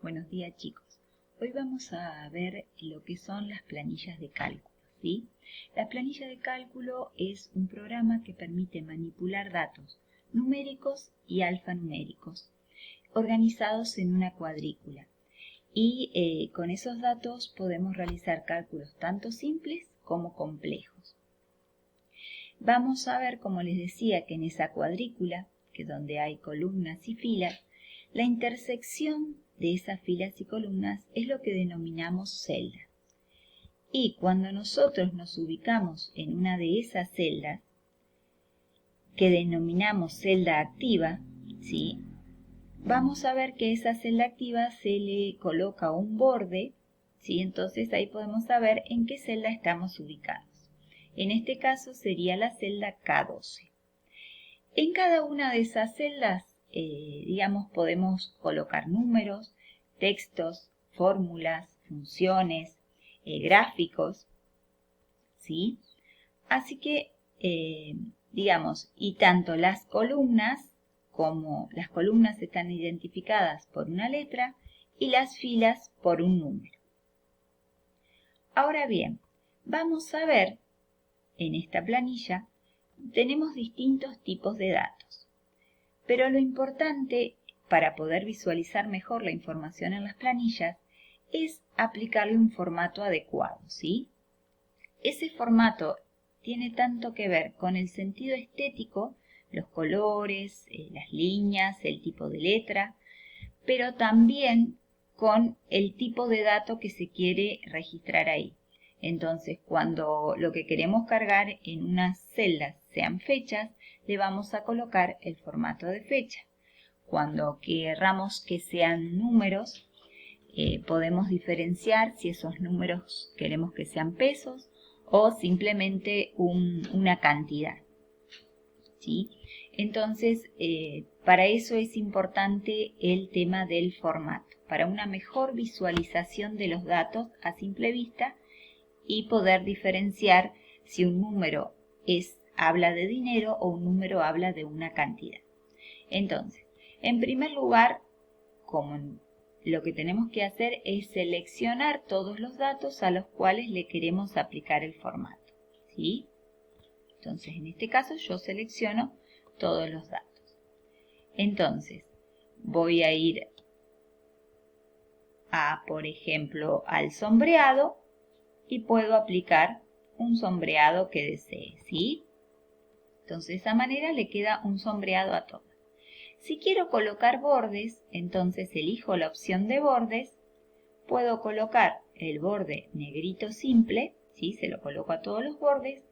Buenos días, chicos. Hoy vamos a ver lo que son las planillas de cálculo, ¿sí? La planilla de cálculo es un programa que permite manipular datos numéricos y alfanuméricos organizados en una cuadrícula. Y con esos datos podemos realizar cálculos tanto simples como complejos. Vamos a ver, como les decía, que en esa cuadrícula, que es donde hay columnas y filas, la intersección de esas filas y columnas es lo que denominamos celda. Y cuando nosotros nos ubicamos en una de esas celdas, que denominamos celda activa, ¿sí? Vamos a ver que a esa celda activa se le coloca un borde, ¿sí? Entonces ahí podemos saber en qué celda estamos ubicados. En este caso sería la celda K12. En cada una de esas celdas, podemos colocar números, textos, fórmulas, funciones, gráficos, ¿sí? Así que, y tanto las columnas como las columnas están identificadas por una letra y las filas por un número. Ahora bien, vamos a ver en esta planilla, tenemos distintos tipos de datos. Pero lo importante para poder visualizar mejor la información en las planillas es aplicarle un formato adecuado, ¿sí? Ese formato tiene tanto que ver con el sentido estético, los colores, las líneas, el tipo de letra, pero también con el tipo de dato que se quiere registrar ahí. Entonces, cuando lo que queremos cargar en unas celdas sean fechas, le vamos a colocar el formato de fecha. Cuando querramos que sean números, podemos diferenciar si esos números queremos que sean pesos o simplemente una cantidad, ¿sí? Entonces, para eso es importante el tema del formato, para una mejor visualización de los datos a simple vista y poder diferenciar si un número habla de dinero o un número habla de una cantidad. Entonces, en primer lugar, lo que tenemos que hacer es seleccionar todos los datos a los cuales le queremos aplicar el formato, ¿sí? Entonces, en este caso yo selecciono todos los datos. Entonces, voy a ir por ejemplo, al sombreado y puedo aplicar un sombreado que desee, ¿sí? Entonces, de esa manera le queda un sombreado a todas. Si quiero colocar bordes, entonces elijo la opción de bordes. Puedo colocar el borde negrito simple, ¿sí? Se lo coloco a todos los bordes.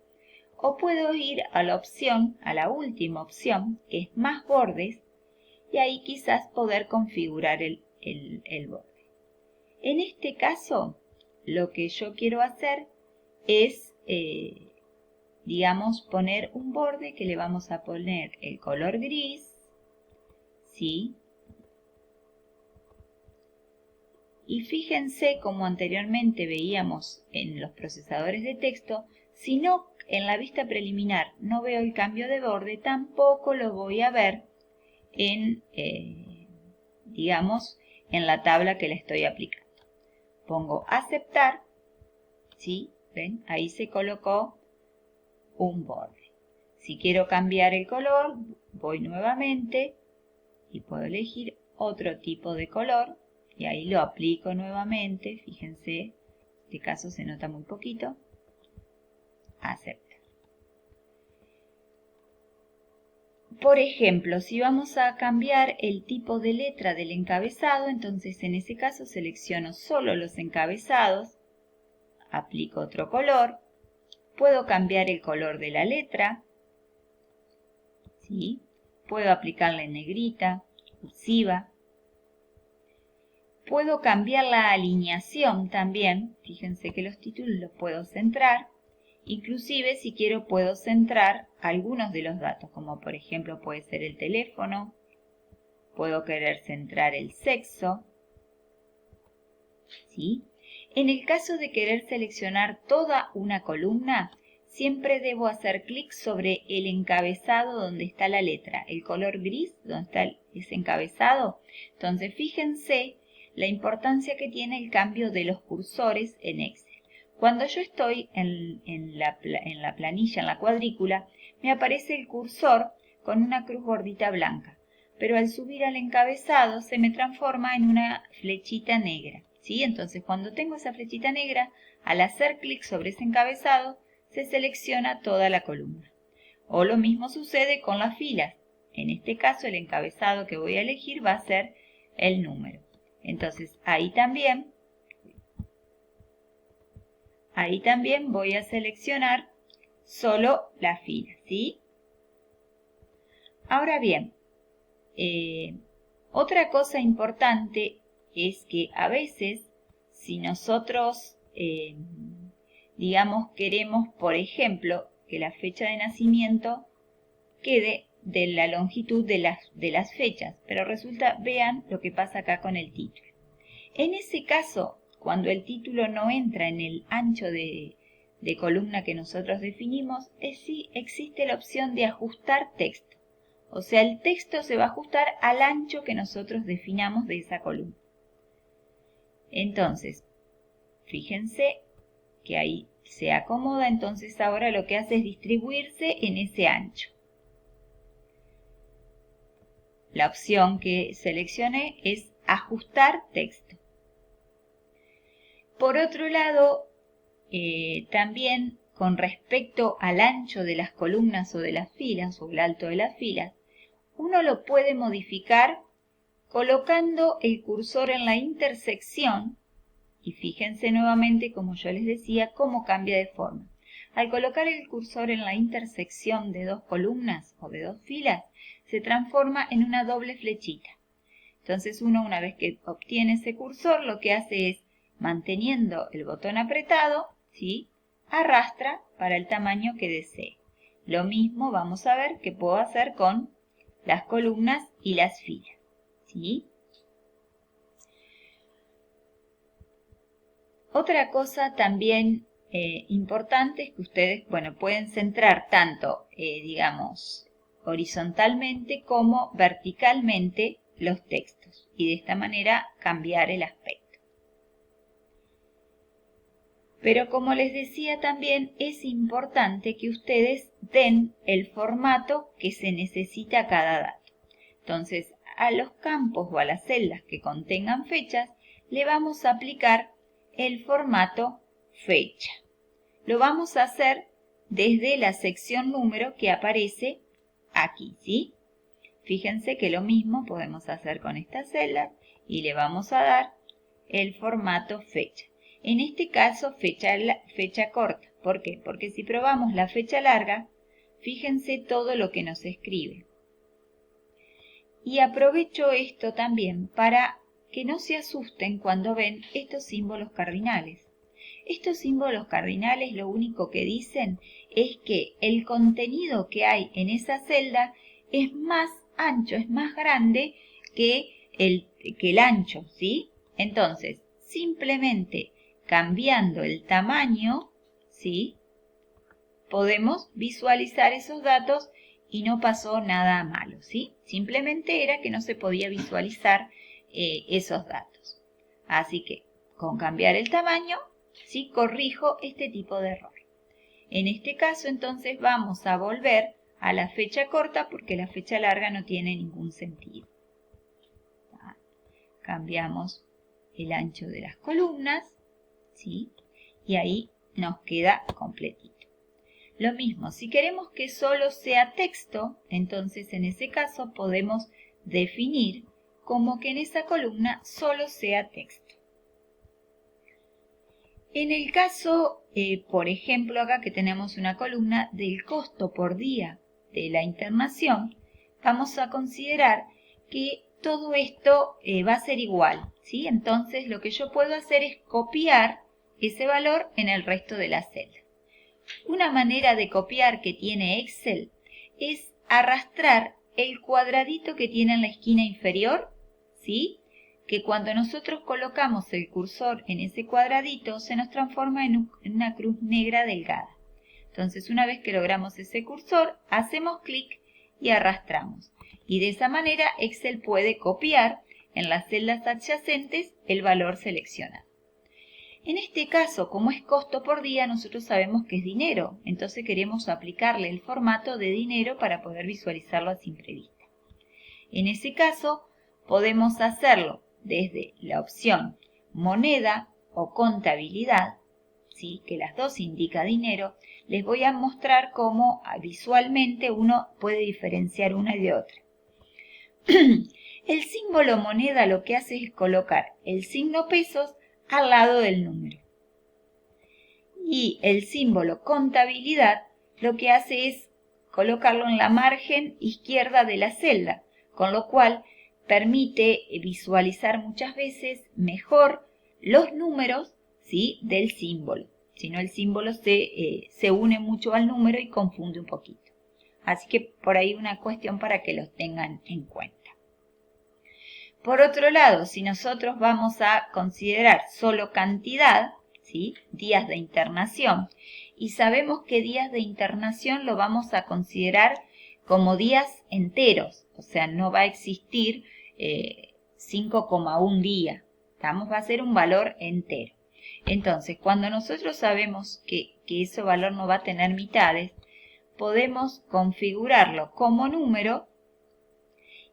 O puedo ir a la última opción, que es más bordes, y ahí quizás poder configurar el borde. En este caso, lo que yo quiero hacer es, poner un borde que le vamos a poner el color gris, ¿sí? Y fíjense como anteriormente veíamos en los procesadores de texto, si no en la vista preliminar no veo el cambio de borde, tampoco lo voy a ver en la tabla que le estoy aplicando. Pongo aceptar, ¿sí? ¿Ven? Ahí se colocó un borde. Si quiero cambiar el color, voy nuevamente y puedo elegir otro tipo de color y ahí lo aplico nuevamente. Fíjense, en este caso se nota muy poquito. Aceptar. Por ejemplo, si vamos a cambiar el tipo de letra del encabezado, entonces en ese caso selecciono solo los encabezados, aplico otro color, puedo cambiar el color de la letra, ¿sí? Puedo aplicarla en negrita, cursiva. Puedo cambiar la alineación también, fíjense que los títulos los puedo centrar. Inclusive, si quiero, puedo centrar algunos de los datos, como por ejemplo puede ser el teléfono, puedo querer centrar el sexo, ¿sí? En el caso de querer seleccionar toda una columna, siempre debo hacer clic sobre el encabezado donde está la letra, el color gris donde está ese encabezado. Entonces, fíjense la importancia que tiene el cambio de los cursores en Excel. Cuando yo estoy en la planilla, en la cuadrícula, me aparece el cursor con una cruz gordita blanca, pero al subir al encabezado se me transforma en una flechita negra, ¿sí? Entonces, cuando tengo esa flechita negra, al hacer clic sobre ese encabezado, se selecciona toda la columna. O lo mismo sucede con las filas. En este caso, el encabezado que voy a elegir va a ser el número. Entonces, ahí también voy a seleccionar solo la fila, ¿sí? Ahora bien, otra cosa importante es que a veces, si nosotros, digamos, queremos, por ejemplo, que la fecha de nacimiento quede de la longitud de las fechas, pero resulta, vean lo que pasa acá con el título. En ese caso, cuando el título no entra en el ancho de columna que nosotros definimos, sí existe la opción de ajustar texto. O sea, el texto se va a ajustar al ancho que nosotros definamos de esa columna. Entonces, fíjense que ahí se acomoda, entonces ahora lo que hace es distribuirse en ese ancho. La opción que seleccioné es ajustar texto. Por otro lado, también con respecto al ancho de las columnas o de las filas o el alto de las filas, uno lo puede modificar colocando el cursor en la intersección y fíjense nuevamente, como yo les decía, cómo cambia de forma. Al colocar el cursor en la intersección de dos columnas o de dos filas, se transforma en una doble flechita. Entonces uno, una vez que obtiene ese cursor, lo que hace es, manteniendo el botón apretado, ¿sí?, arrastra para el tamaño que desee. Lo mismo vamos a ver que puedo hacer con las columnas y las filas, ¿sí? Otra cosa también importante es que ustedes, bueno, pueden centrar tanto, digamos, horizontalmente como verticalmente los textos y de esta manera cambiar el aspecto. Pero como les decía también, es importante que ustedes den el formato que se necesita a cada dato. Entonces, a los campos o a las celdas que contengan fechas, le vamos a aplicar el formato fecha. Lo vamos a hacer desde la sección número que aparece aquí, ¿sí? Fíjense que lo mismo podemos hacer con estas celdas y le vamos a dar el formato fecha. En este caso, fecha corta. ¿Por qué? Porque si probamos la fecha larga, fíjense todo lo que nos escribe. Y aprovecho esto también para que no se asusten cuando ven estos símbolos cardinales. Estos símbolos cardinales lo único que dicen es que el contenido que hay en esa celda es más ancho, es más grande que el ancho, ¿sí? Entonces, simplemente cambiando el tamaño, ¿sí?, podemos visualizar esos datos y no pasó nada malo, ¿sí? Simplemente era que no se podía visualizar esos datos. Así que, con cambiar el tamaño, ¿sí?, corrijo este tipo de error. En este caso, entonces, vamos a volver a la fecha corta porque la fecha larga no tiene ningún sentido. Cambiamos el ancho de las columnas, ¿sí?, y ahí nos queda completito. Lo mismo, si queremos que solo sea texto, entonces en ese caso podemos definir como que en esa columna solo sea texto. En el caso, por ejemplo, acá que tenemos una columna del costo por día de la internación, vamos a considerar que todo esto va a ser igual, ¿sí? Entonces lo que yo puedo hacer es copiar ese valor en el resto de las celdas. Una manera de copiar que tiene Excel es arrastrar el cuadradito que tiene en la esquina inferior, ¿sí?, que cuando nosotros colocamos el cursor en ese cuadradito se nos transforma en una cruz negra delgada. Entonces, una vez que logramos ese cursor, hacemos clic y arrastramos. Y de esa manera Excel puede copiar en las celdas adyacentes el valor seleccionado. En este caso, como es costo por día, nosotros sabemos que es dinero, entonces queremos aplicarle el formato de dinero para poder visualizarlo a simple vista. En ese caso, podemos hacerlo desde la opción moneda o contabilidad, ¿sí? Que las dos indica dinero. Les voy a mostrar cómo visualmente uno puede diferenciar una de otra. El símbolo moneda lo que hace es colocar el signo pesos al lado del número. Y el símbolo contabilidad lo que hace es colocarlo en la margen izquierda de la celda, con lo cual permite visualizar muchas veces mejor los números, ¿sí? Del símbolo. Si no, el símbolo se une mucho al número y confunde un poquito. Así que por ahí una cuestión para que los tengan en cuenta. Por otro lado, si nosotros vamos a considerar solo cantidad, ¿sí? Días de internación, y sabemos que días de internación lo vamos a considerar como días enteros, o sea, no va a existir 5,1 día, va a ser un valor entero. Entonces, cuando nosotros sabemos que ese valor no va a tener mitades, podemos configurarlo como número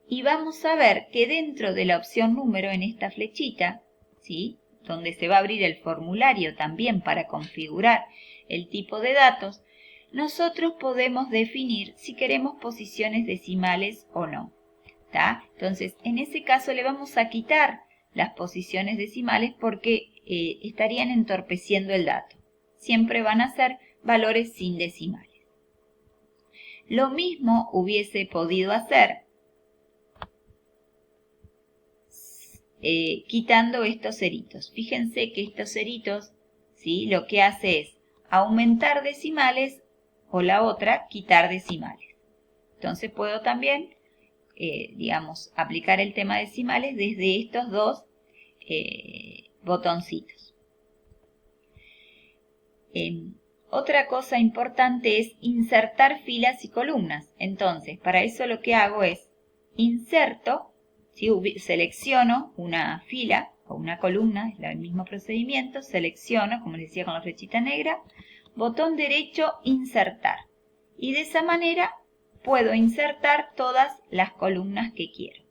y vamos a ver que dentro de la opción número en esta flechita, ¿sí? Donde se va a abrir el formulario también para configurar el tipo de datos, nosotros podemos definir si queremos posiciones decimales o no. ¿Tá? Entonces, en ese caso le vamos a quitar las posiciones decimales porque estarían entorpeciendo el dato. Siempre van a ser valores sin decimales. Lo mismo hubiese podido hacer quitando estos ceritos. Fíjense que estos ceritos, ¿sí? Lo que hace es aumentar decimales o la otra, quitar decimales. Entonces puedo también, aplicar el tema decimales desde estos dos botoncitos. Otra cosa importante es insertar filas y columnas. Entonces, para eso lo que hago es inserto, ¿sí? Selecciono una fila o una columna, es el mismo procedimiento, selecciono, como les decía con la flechita negra, botón derecho, insertar. Y de esa manera puedo insertar todas las columnas que quiero.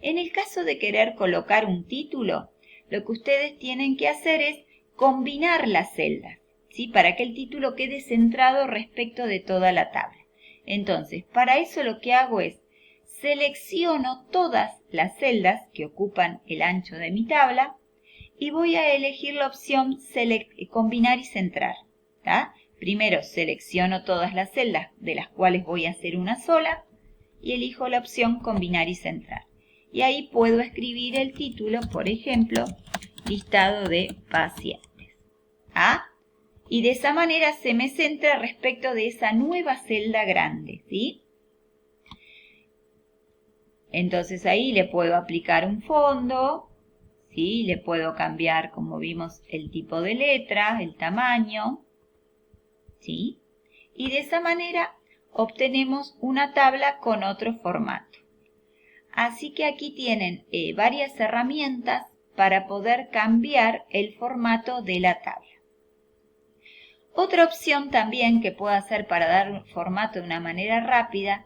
En el caso de querer colocar un título, lo que ustedes tienen que hacer es combinar las celdas, ¿sí? Para que el título quede centrado respecto de toda la tabla. Entonces, para eso lo que hago es selecciono todas las celdas que ocupan el ancho de mi tabla y voy a elegir la opción combinar y centrar. ¿Tá? Primero selecciono todas las celdas de las cuales voy a hacer una sola y elijo la opción combinar y centrar. Y ahí puedo escribir el título, por ejemplo, listado de pacientes. ¿Ah? Y de esa manera se me centra respecto de esa nueva celda grande, ¿sí? Entonces ahí le puedo aplicar un fondo, ¿sí? Le puedo cambiar, como vimos, el tipo de letra, el tamaño, ¿sí? Y de esa manera obtenemos una tabla con otro formato. Así que aquí tienen varias herramientas para poder cambiar el formato de la tabla. Otra opción también que puedo hacer para dar formato de una manera rápida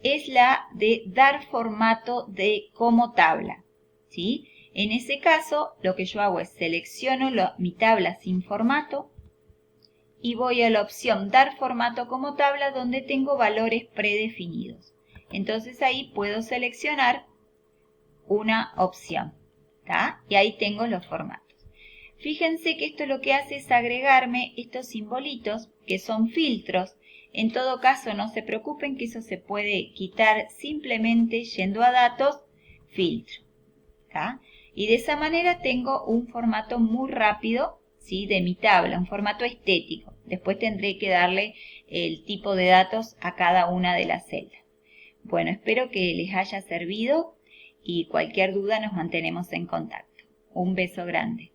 es la de dar formato como tabla, ¿sí? En ese caso, lo que yo hago es selecciono mi tabla sin formato y voy a la opción dar formato como tabla donde tengo valores predefinidos. Entonces ahí puedo seleccionar una opción, ¿tá? Y ahí tengo los formatos. Fíjense que esto lo que hace es agregarme estos simbolitos que son filtros. En todo caso, no se preocupen que eso se puede quitar simplemente yendo a datos, filtro. ¿Tá? Y de esa manera tengo un formato muy rápido, ¿sí? De mi tabla, un formato estético. Después tendré que darle el tipo de datos a cada una de las celdas. Bueno, espero que les haya servido y cualquier duda nos mantenemos en contacto. Un beso grande.